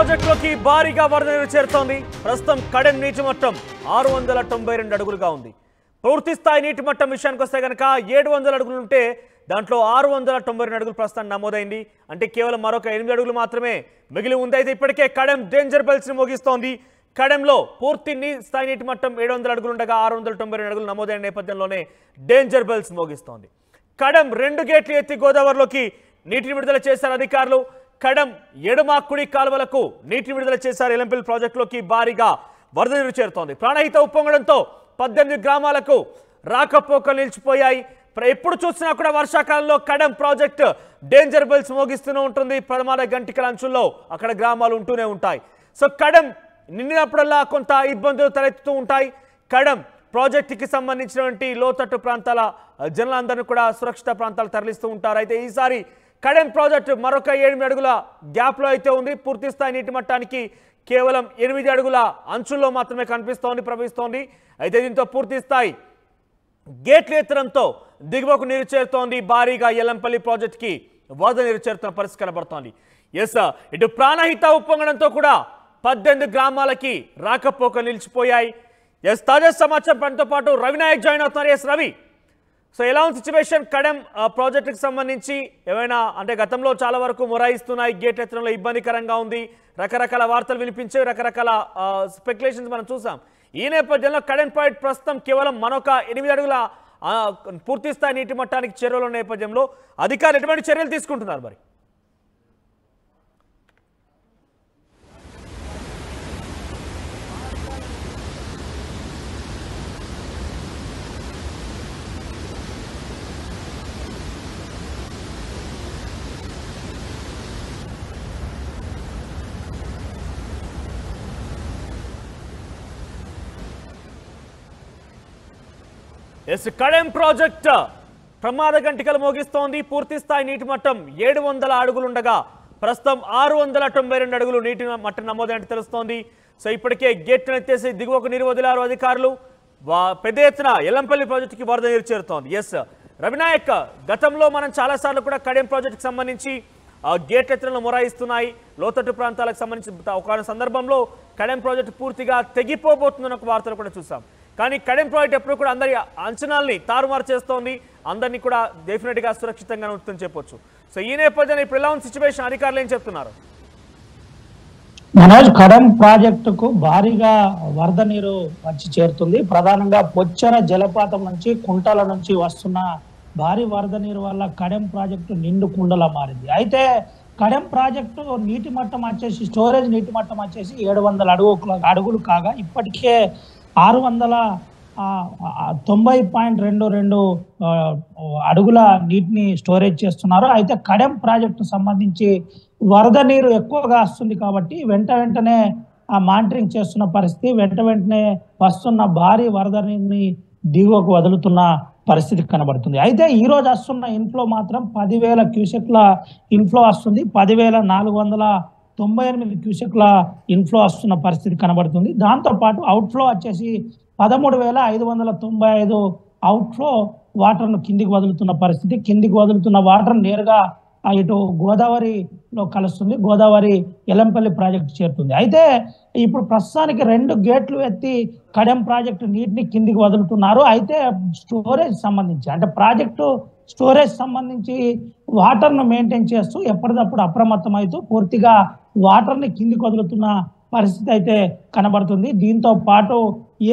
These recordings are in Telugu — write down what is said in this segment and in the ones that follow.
ప్రాజెక్టులోకి భారీగా వరద నీరు చేరుతోంది. ప్రస్తుతం కడెం నీటి మట్టం 692 అడుగులుగా ఉంది. పూర్తి స్థాయి నీటి మట్టం విషయానికి వస్తే కనుక 700 అడుగులు ఉంటే దాంట్లో 692 అడుగులు ప్రస్తుతం నమోదైంది. అంటే కేవలం మరొక 8 అడుగులు మాత్రమే మిగిలి ఉంది. అయితే ఇప్పటికే కడెం డేంజర్ బెల్స్ ని మోగిస్తోంది. కడెంలో పూర్తి స్థాయి నీటి మట్టం 700 అడుగులు ఉండగా 692 అడుగులు నమోదైన నేపథ్యంలోనే డేంజర్ బెల్స్ మోగిస్తోంది. కడెం 2 గేట్లు ఎత్తి గోదావరిలోకి నీటిని విడుదల చేశారు అధికారులు. కడెం ఎడమాకుడి కాలువలకు నీటిని విడుదల చేశారు. ఎలంపల్లి ప్రాజెక్టులోకి భారీగా వరద నీరు చేరుతోంది. ప్రాణహిత ఉప్పొంగడంతో 18 గ్రామాలకు రాకపోకలు నిలిచిపోయాయి. ఎప్పుడు చూసినా కూడా వర్షాకాలంలో కడెం ప్రాజెక్టు డేంజర్ బెల్స్ మోగిస్తూనే ఉంటుంది. ప్రమాద గంటికల అంచుల్లో అక్కడ గ్రామాలు ఉంటూనే ఉంటాయి. సో కడెం నిండినప్పుడల్లా కొంత ఇబ్బందులు తలెత్తుతూ ఉంటాయి. కడెం ప్రాజెక్టుకి సంబంధించినటువంటి లోతట్టు ప్రాంతాల జనాలందరినీ కూడా సురక్షిత ప్రాంతాలు తరలిస్తూ ఉంటారు. అయితే ఈసారి కడెం ప్రాజెక్టు మరొక 8 అడుగుల గ్యాప్లో అయితే ఉంది. పూర్తి స్థాయి నీటి మట్టానికి కేవలం 8 అడుగుల అంచుల్లో మాత్రమే ప్రవహిస్తోంది. అయితే దీంతో పూర్తి స్థాయి గేట్లు ఎత్తడంతో దిగువకు నీరు చేరుతోంది. భారీగా ఎల్లంపల్లి ప్రాజెక్టుకి వరద నీరు చేరుతున్న పరిస్థితి కనబడుతోంది. ఇటు ప్రాణహిత ఉప్పొంగడంతో కూడా 18 గ్రామాలకి రాకపోకలు నిలిచిపోయాయి. తాజా సమాచారంతో పాటు రవినాయక్ జాయిన్ అవుతున్నారు. రవి, సో ఎలా ఉంది సిచ్యువేషన్? కడెం ప్రాజెక్టుకి సంబంధించి ఏమైనా అంటే గతంలో చాలా వరకు మొరాయిస్తున్నాయి, గేట్ ఎత్తడంలో ఇబ్బందికరంగా ఉంది, రకరకాల వార్తలు వినిపించాయి, రకరకాల స్పెక్యులేషన్స్ మనం చూసాం. ఈ నేపథ్యంలో కడెం ప్రాజెక్ట్ ప్రస్తుతం కేవలం మరొక 8 అడుగుల పూర్తి స్థాయి నీటి మట్టానికి చేరువలో నేపథ్యంలో అధికారులు ఎటువంటి చర్యలు తీసుకుంటున్నారు మరి? కడెం ప్రాజెక్ట్ ప్రమాద గంటికలు మోగిస్తోంది. పూర్తి స్థాయి నీటి మట్టం 700 అడుగులు ఉండగా ప్రస్తుతం 692 అడుగులు నీటి మట్టం నమోదైనట్టు తెలుస్తోంది. సో ఇప్పటికే గేట్ను ఎత్తేసి దిగువకు నీరు వదిలారు అధికారులు. పెద్ద ఎత్తున ఎల్లంపల్లి ప్రాజెక్టుకి వరద నీరు చేరుతోంది. రవినాయక్, గతంలో మనం చాలాసార్లు కూడా కడెం ప్రాజెక్టుకి సంబంధించి గేట్ ఎత్తులను మొరాయిస్తున్నాయి. లోతట్టు ప్రాంతాలకు సంబంధించి ఒక సందర్భంలో కడెం ప్రాజెక్టు పూర్తిగా తెగిపోబోతుందన్న ఒక వార్తలు కూడా చూసాం. కానీ కడెం ప్రాజెక్ట్ ఎప్పుడు కూడా అందరి అంచనాల్ని తారుమారు చేస్తోంది. అందరినీ కూడా డెఫినెట్గా సురక్షితంగా ఉంటుందని చెప్పొచ్చు. సో ఈ నేపథ్యంలో ఇప్పుడు ఎలా ఉంది సిచ్యువేషన్? అధికారులు ఏం చెప్తున్నారు? మనోజ్, కడెం ప్రాజెక్టుకు భారీగా వరద నీరు వచ్చి చేరుతుంది. ప్రధానంగా పొచ్చర జలపాతం నుంచి కుంటల నుంచి వస్తున్న భారీ వరద నీరు వల్ల కడెం ప్రాజెక్టు నిండు కుండలా మారింది. అయితే కడెం ప్రాజెక్టు నీటి మట్టం వచ్చేసి స్టోరేజ్ నీటి మట్టం వచ్చేసి 700 అడుగులు కాగా ఇప్పటికే 690.22 అడుగుల నీటిని స్టోరేజ్ చేస్తున్నారు. అయితే కడెం ప్రాజెక్టు సంబంధించి వరద నీరు ఎక్కువగా వస్తుంది కాబట్టి వెంటనే మానిటరింగ్ చేస్తున్న పరిస్థితి, వెంటనే వస్తున్న భారీ వరద నీరుని దిగువకు వదులుతున్న పరిస్థితి కనబడుతుంది. అయితే ఈ రోజు వస్తున్న ఇన్ఫ్లో మాత్రం 10,000 క్యూసెక్ల ఇన్ఫ్లో వస్తుంది. 10,498 క్యూసెక్ల ఇన్ఫ్లో వస్తున్న పరిస్థితి కనబడుతుంది. దాంతోపాటు అవుట్ఫ్లో వచ్చేసి 13,595 అవుట్ఫ్లో వాటర్ను కిందికి వదులుతున్న పరిస్థితి. కిందికి వదులుతున్న వాటర్ నేరుగా ఇటు గోదావరిలో కలుస్తుంది. గోదావరి ఎల్లంపల్లి ప్రాజెక్టు చేరుతుంది. అయితే ఇప్పుడు ప్రస్తుతానికి 2 గేట్లు ఎత్తి కడెం ప్రాజెక్టు నీటిని కిందికి వదులుతున్నారు. అయితే స్టోరేజ్ సంబంధించి అంటే ప్రాజెక్టు స్టోరేజ్ సంబంధించి వాటర్ను మెయింటైన్ చేస్తూ ఎప్పటికప్పుడు అప్రమత్తం అవుతూ పూర్తిగా వాటర్ని కిందికి వదులుతున్న పరిస్థితి అయితే కనబడుతుంది. దీంతో పాటు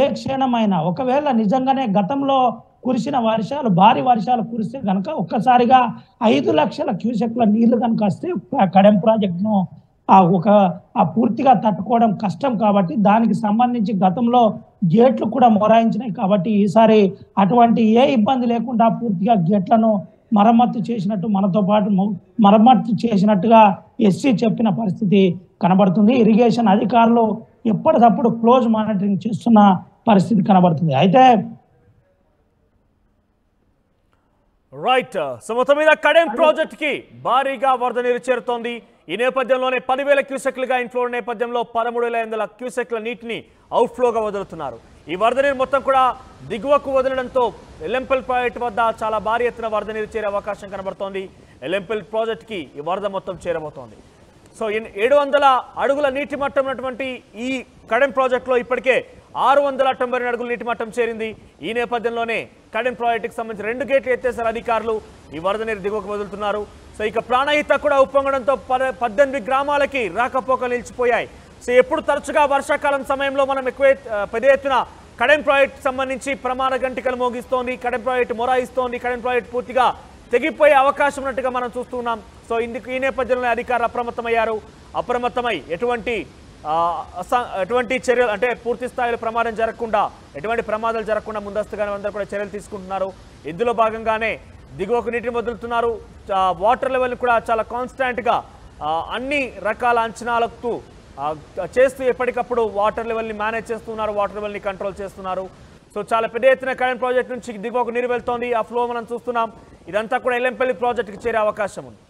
ఏ క్షణమైనా ఒకవేళ నిజంగానే గతంలో కురిసిన వర్షాలు భారీ వర్షాలు కురిస్తే కనుక ఒక్కసారిగా 5 లక్షల క్యూసెక్ల నీళ్లు కనుక వస్తే కడెం ప్రాజెక్టును పూర్తిగా తట్టుకోవడం కష్టం. కాబట్టి దానికి సంబంధించి గతంలో గేట్లు కూడా మొరాయించినాయి. కాబట్టి ఈసారి అటువంటి ఏ ఇబ్బంది లేకుండా పూర్తిగా గేట్లను మరమ్మతు చేసినట్టు మనతో పాటు మరమ్మతు చేసినట్టుగా ఎస్సీ చెప్పిన పరిస్థితి కనబడుతుంది. ఇరిగేషన్ అధికారులు ఎప్పటికప్పుడు క్లోజ్ మానిటరింగ్ చేస్తున్న పరిస్థితి కనబడుతుంది. అయితే రైట్, సో మొత్తం మీద కడెం ప్రాజెక్టుకి భారీగా వరద నీరు చేరుతోంది. ఈ నేపథ్యంలోనే 10,000 క్యూసెక్లుగా ఇన్ఫ్లో నేపథ్యంలో 13,500 క్యూసెక్ల నీటిని అవుట్ఫ్లోగా వదులుతున్నారు. ఈ వరద నీరు మొత్తం కూడా దిగువకు వదలడంతో ఎల్లంపల్లి ప్రాజెక్టు వద్ద చాలా భారీ ఎత్తున వరద నీరు చేరే అవకాశం కనబడుతోంది. ఎల్లంపల్లి ప్రాజెక్టుకి ఈ వరద మొత్తం చేరబోతోంది. సో 700 అడుగుల నీటి మట్టం ఉన్నటువంటి ఈ కడెం ప్రాజెక్టులో ఇప్పటికే 692 అడుగుల నీటి మట్టం చేరింది. ఈ నేపథ్యంలోనే కడెం ప్రాజెక్టుకి సంబంధించి 2 గేట్లు ఎత్తేసారు అధికారులు. ఈ వరద నీరు దిగువకు వదులుతున్నారు. సో ఇక ప్రాణహిత కూడా ఉప్పొంగడంతో 18 గ్రామాలకి రాకపోకలు నిలిచిపోయాయి. సో ఎప్పుడు తరచుగా వర్షాకాలం సమయంలో మనం పెద్ద ఎత్తున కడెం ప్రాజెక్టు సంబంధించి ప్రమాణ గంటికలు మోగిస్తోంది, కడెం ప్రాజెక్టు మొరాయిస్తోంది, కడెం ప్రాజెక్టు పూర్తిగా తెగిపోయే అవకాశం ఉన్నట్టుగా మనం చూస్తున్నాం. సో ఈ నేపథ్యంలో అధికారులు అప్రమత్తమై ఎటువంటి చర్యలు అంటే పూర్తి స్థాయిలో ప్రమాదం జరగకుండా ఎటువంటి ప్రమాదాలు జరగకుండా ముందస్తుగానే అందరూ కూడా చర్యలు తీసుకుంటున్నారు. ఇందులో భాగంగానే దిగువకు నీటిని వదులుతున్నారు. వాటర్ లెవెల్ కూడా చాలా కాన్స్టాంట్గా అన్ని రకాల అంచనాలకు చేస్తూ ఎప్పటికప్పుడు వాటర్ లెవెల్ని మేనేజ్ చేస్తున్నారు, వాటర్ లెవెల్ని కంట్రోల్ చేస్తున్నారు. సో చాలా పెద్ద ఎత్తున కడెం ప్రాజెక్ట్ నుంచి దిగువకు నీరు వెళ్తోంది. ఆ ఫ్లో మనం చూస్తున్నాం. ఇదంతా కూడా ఎల్లంపల్లి ప్రాజెక్టుకి చేరే అవకాశం ఉంది.